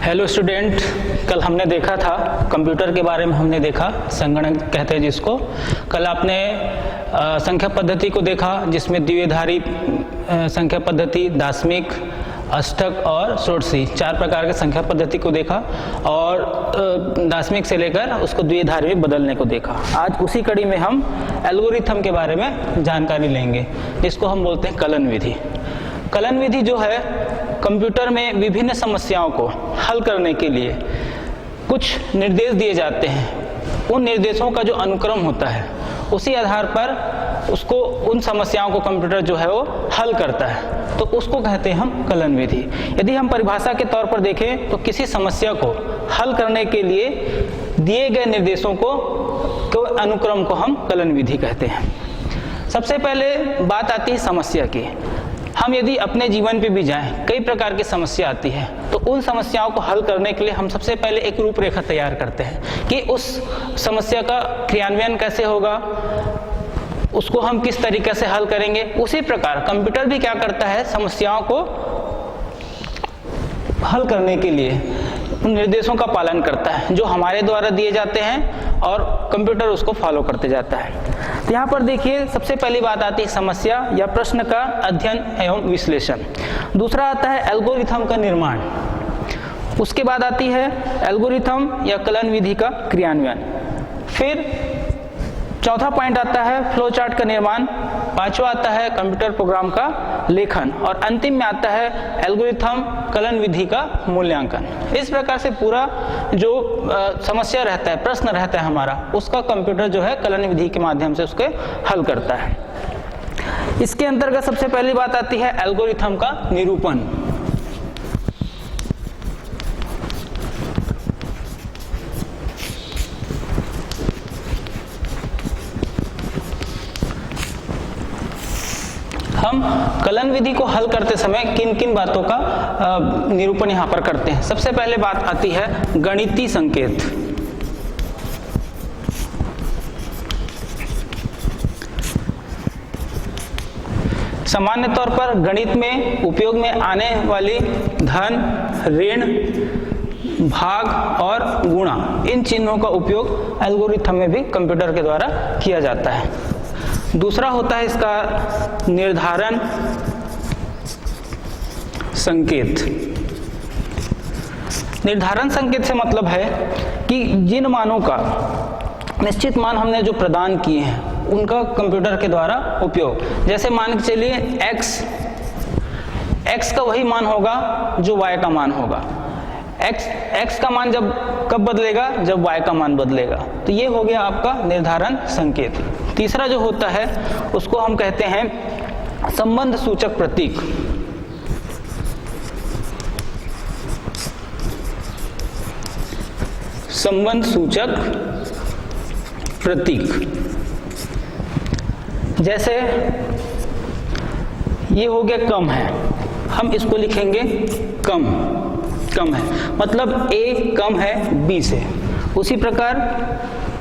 Hello student, कल हमने देखा था कंप्यूटर के बारे में, हमने देखा संगणक कहते हैं जिसको। कल आपने संख्या पद्धति को देखा जिसमें द्विआधारी संख्या पद्धति, दाशमिक, अष्टक और षोडशी चार प्रकार के संख्या पद्धति को देखा और दाशमिक से लेकर उसको द्विआधारी में बदलने को देखा। आज उसी कड़ी में हम एल्गोरिथम के बारे में जानकारी लेंगे जिसको हम बोलते हैं कलन विधि। कलन विधि जो है कंप्यूटर में विभिन्न समस्याओं को हल करने के लिए कुछ निर्देश दिए जाते हैं। उन निर्देशों का जो अनुक्रम होता है उसी आधार पर उसको उन समस्याओं को कंप्यूटर जो है वो हल करता है, तो उसको कहते हैं हम कलन विधि। यदि हम परिभाषा के तौर पर देखें तो किसी समस्या को हल करने के लिए दिए गए निर्देशों को अनुक्रम को हम कलन विधि कहते हैं। सबसे पहले बात आती है समस्या की। हम यदि अपने जीवन पे भी जाएं, कई प्रकार की समस्या आती है, तो उन समस्याओं को हल करने के लिए हम सबसे पहले एक रूपरेखा तैयार करते हैं कि उस समस्या का क्रियान्वयन कैसे होगा, उसको हम किस तरीके से हल करेंगे। उसी प्रकार कंप्यूटर भी क्या करता है, समस्याओं को हल करने के लिए उन निर्देशों का पालन करता है जो हमारे द्वारा दिए जाते हैं और कंप्यूटर उसको फॉलो करते जाता है। तो यहाँ पर देखिए, सबसे पहली बात आती है समस्या या प्रश्न का अध्ययन एवं विश्लेषण। दूसरा आता है एल्गोरिथम का निर्माण। उसके बाद आती है एल्गोरिथम या कलन विधि का क्रियान्वयन। फिर चौथा पॉइंट आता है फ्लो चार्ट का निर्माण। पांचवा आता है कंप्यूटर प्रोग्राम का लेखन और अंतिम में आता है एल्गोरिथम कलन विधि का मूल्यांकन। इस प्रकार से पूरा जो समस्या रहता है, प्रश्न रहता है हमारा, उसका कंप्यूटर जो है कलन विधि के माध्यम से उसके हल करता है। इसके अंतर्गत सबसे पहली बात आती है एल्गोरिथम का निरूपण। हम कलन विधि को हल करते समय किन किन बातों का निरूपण यहाँ पर करते हैं। सबसे पहले बात आती है गणितीय संकेत। सामान्य तौर पर गणित में उपयोग में आने वाली धन, ऋण, भाग और गुणा, इन चिन्हों का उपयोग एल्गोरिथम में भी कंप्यूटर के द्वारा किया जाता है। दूसरा होता है इसका निर्धारण संकेत। निर्धारण संकेत से मतलब है कि जिन मानों का निश्चित मान हमने जो प्रदान किए हैं उनका कंप्यूटर के द्वारा उपयोग। जैसे मान के चलिए x का वही मान होगा जो y का मान होगा। x का मान जब कब बदलेगा, जब y का मान बदलेगा। तो ये हो गया आपका निर्धारण संकेत। तीसरा जो होता है उसको हम कहते हैं संबंध सूचक प्रतीक। संबंध सूचक प्रतीक, जैसे ये हो गया कम है, हम इसको लिखेंगे कम है, मतलब a कम है b से। उसी प्रकार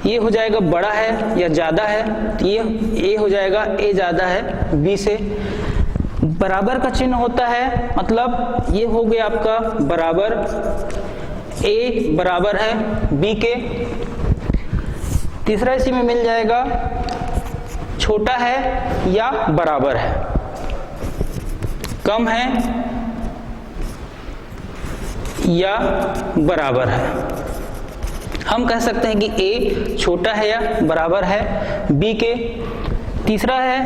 ये हो जाएगा बड़ा है या ज्यादा है, तो ये a हो जाएगा a ज्यादा है b से। बराबर का चिन्ह होता है, मतलब ये हो गया आपका बराबर, a बराबर है b के। तीसरा इसी में मिल जाएगा छोटा है या बराबर है, कम है या बराबर है। हम कह सकते हैं कि a छोटा है या बराबर है b के। तीसरा है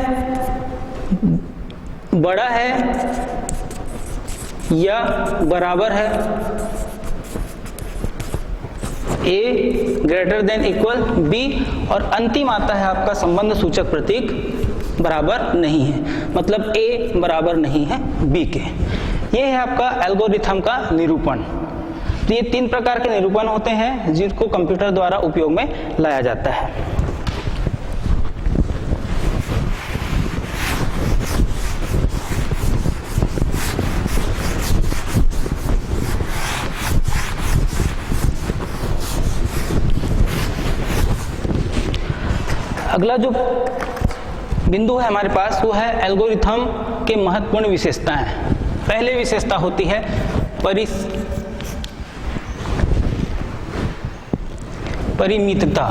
बड़ा है या बराबर है a greater than equal b। और अंतिम आता है आपका संबंध सूचक प्रतीक बराबर नहीं है, मतलब a बराबर नहीं है b के। ये है आपका एल्गोरिथम का निरूपण। तो ये तीन प्रकार के निरूपण होते हैं जिनको कंप्यूटर द्वारा उपयोग में लाया जाता है। अगला जो बिंदु है हमारे पास वो है एल्गोरिथम के महत्वपूर्ण विशेषताएं। पहले विशेषता होती है परिमितता।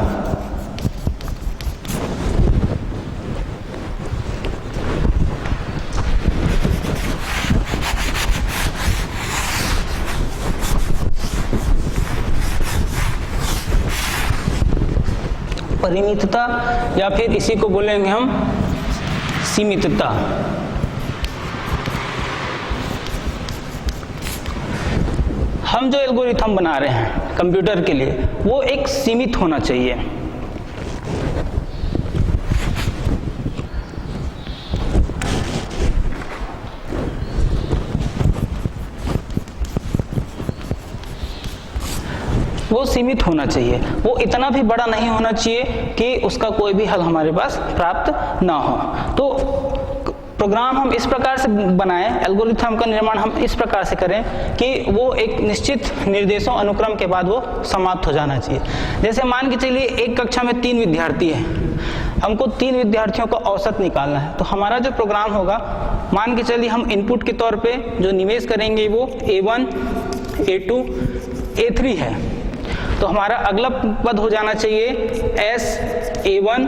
परिमितता या फिर इसी को बोलेंगे हम सीमितता। हम जो एल्गोरिथम बना रहे हैं कंप्यूटर के लिए वो एक सीमित होना चाहिए। वो सीमित होना चाहिए, वो इतना भी बड़ा नहीं होना चाहिए कि उसका कोई भी हल हमारे पास प्राप्त ना हो। तो प्रोग्राम हम इस प्रकार से बनाएं, एल्गोरिथम का निर्माण हम इस प्रकार से करें कि वो एक निश्चित निर्देशों अनुक्रम के बाद वो समाप्त हो जाना चाहिए। जैसे मान के चलिए एक कक्षा में 3 विद्यार्थी हैं, हमको 3 विद्यार्थियों का औसत निकालना है। तो हमारा जो प्रोग्राम होगा, मान के चलिए हम इनपुट के तौर पे जो निवेश करेंगे वो A1, A2, A3 है। तो हमारा अगला पद हो जाना चाहिए S A1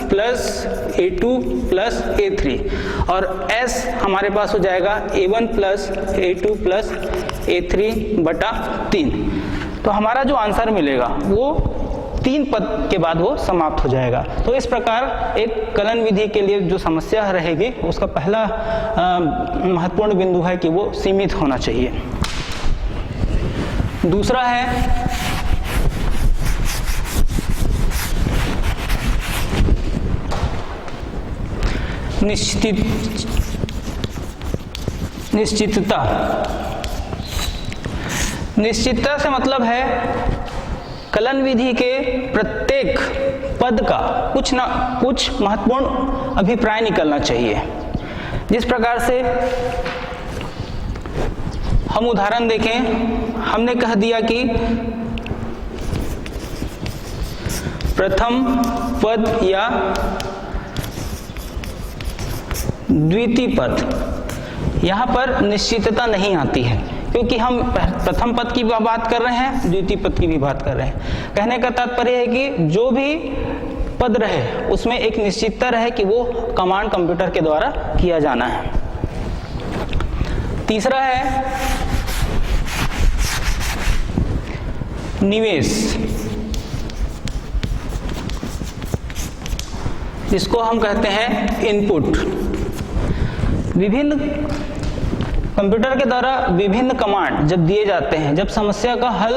plus A2 plus A3, और S हमारे पास हो जाएगा A1 plus A2 plus A3 बटा 3। तो हमारा जो आंसर मिलेगा वो 3 पद के बाद वो समाप्त हो जाएगा। तो इस प्रकार एक कलन विधि के लिए जो समस्या रहेगी उसका पहला महत्वपूर्ण बिंदु है कि वो सीमित होना चाहिए। दूसरा है निश्चितता। निश्चितता से मतलब है कलन विधि के प्रत्येक पद का कुछ ना कुछ महत्वपूर्ण अभिप्राय निकलना चाहिए। जिस प्रकार से हम उदाहरण देखें, हमने कह दिया कि प्रथम पद या द्वितीय पद, यहाँ पर निश्चितता नहीं आती है क्योंकि हम प्रथम पद की बात कर रहे हैं, द्वितीय पद की भी बात कर रहे हैं। कहने का तात्पर्य है कि जो भी पद रहे उसमें एक निश्चितता रहे कि वो कमांड कंप्यूटर के द्वारा किया जाना है। तीसरा है निवेश, जिसको हम कहते हैं इनपुट। विभिन्न कंप्यूटर के द्वारा विभिन्न कमांड जब दिए जाते हैं, जब समस्या का हल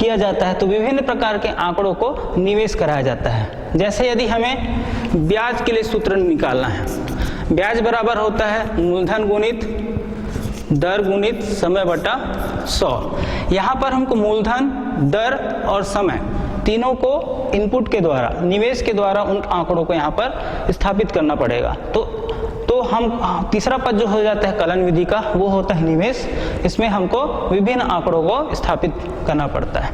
किया जाता है तो विभिन्न प्रकार के आंकड़ों को निवेश कराया जाता है। जैसे यदि हमें ब्याज के लिए सूत्र निकालना है, ब्याज बराबर होता है मूलधन गुणित दर गुणित समय बटा 100। यहाँ पर हमको मूलधन, दर और समय तीनों को इनपुट के द्वारा, निवेश के द्वारा उन आंकड़ों को यहाँ पर स्थापित करना पड़ेगा। तो हम तीसरा पद जो हो जाता है कलन विधि का वो होता है निवेश। इसमें हमको विभिन्न आंकड़ों को स्थापित करना पड़ता है।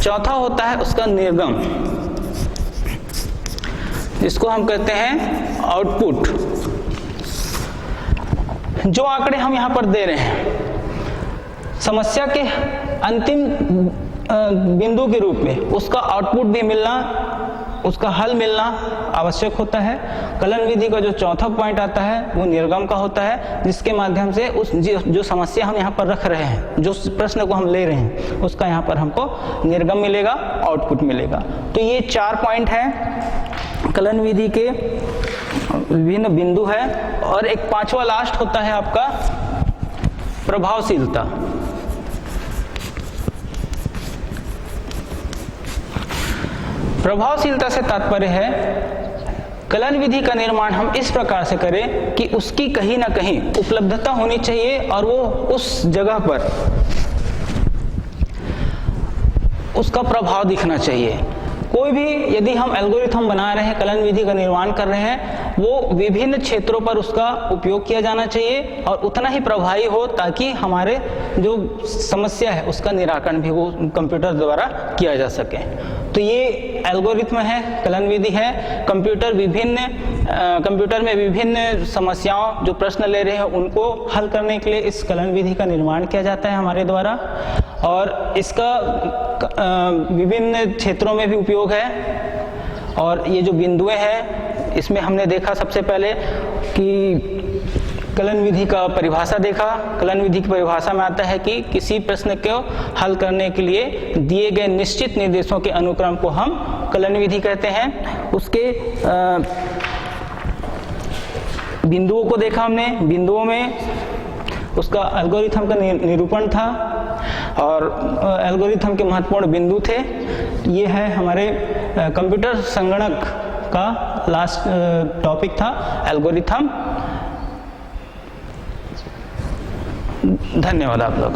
चौथा होता है उसका निर्गम, जिसको हम कहते हैं आउटपुट। जो आंकड़े हम यहाँ पर दे रहे हैं समस्या के अंतिम बिंदु के रूप में उसका आउटपुट भी मिलना, उसका हल मिलना आवश्यक होता है। कलन विधि का जो चौथा पॉइंट आता है वो निर्गम का होता है, जिसके माध्यम से उस जो समस्या हम यहाँ पर रख रहे हैं, जो प्रश्न को हम ले रहे हैं, उसका यहाँ पर हमको निर्गम मिलेगा, आउटपुट मिलेगा। तो ये 4 पॉइंट हैं कलन विधि के, विभिन्न बिंदु है। और एक 5वां लास्ट होता है आपका प्रभावशीलता। प्रभावशीलता से तात्पर्य है कलन विधि का निर्माण हम इस प्रकार से करें कि उसकी कहीं ना कहीं उपलब्धता होनी चाहिए और वो उस जगह पर उसका प्रभाव दिखना चाहिए। कोई भी यदि हम एल्गोरिथम बना रहे हैं, कलन विधि का निर्माण कर रहे हैं, वो विभिन्न क्षेत्रों पर उसका उपयोग किया जाना चाहिए और उतना ही प्रभावी हो ताकि हमारे जो समस्या है उसका निराकरण भी वो कंप्यूटर द्वारा किया जा सके। तो ये एल्गोरिथम है, कलन विधि है। कंप्यूटर में विभिन्न समस्याओं, जो प्रश्न ले रहे हैं उनको हल करने के लिए इस कलन विधि का निर्माण किया जाता है हमारे द्वारा, और इसका विभिन्न क्षेत्रों में भी उपयोग है। और ये जो बिंदुएं हैं, इसमें हमने देखा सबसे पहले कि कलन विधि का परिभाषा देखा। कलन विधि की परिभाषा में आता है कि किसी प्रश्न को हल करने के लिए दिए गए निश्चित निर्देशों के अनुक्रम को हम कलन विधि कहते हैं। उसके बिंदुओं को देखा हमने, बिंदुओं में उसका एल्गोरिथम का निरूपण था और एल्गोरिथम के महत्वपूर्ण बिंदु थे। ये है हमारे कंप्यूटर संगणक का लास्ट टॉपिक था, एल्गोरिथम। धन्यवाद आप लोग।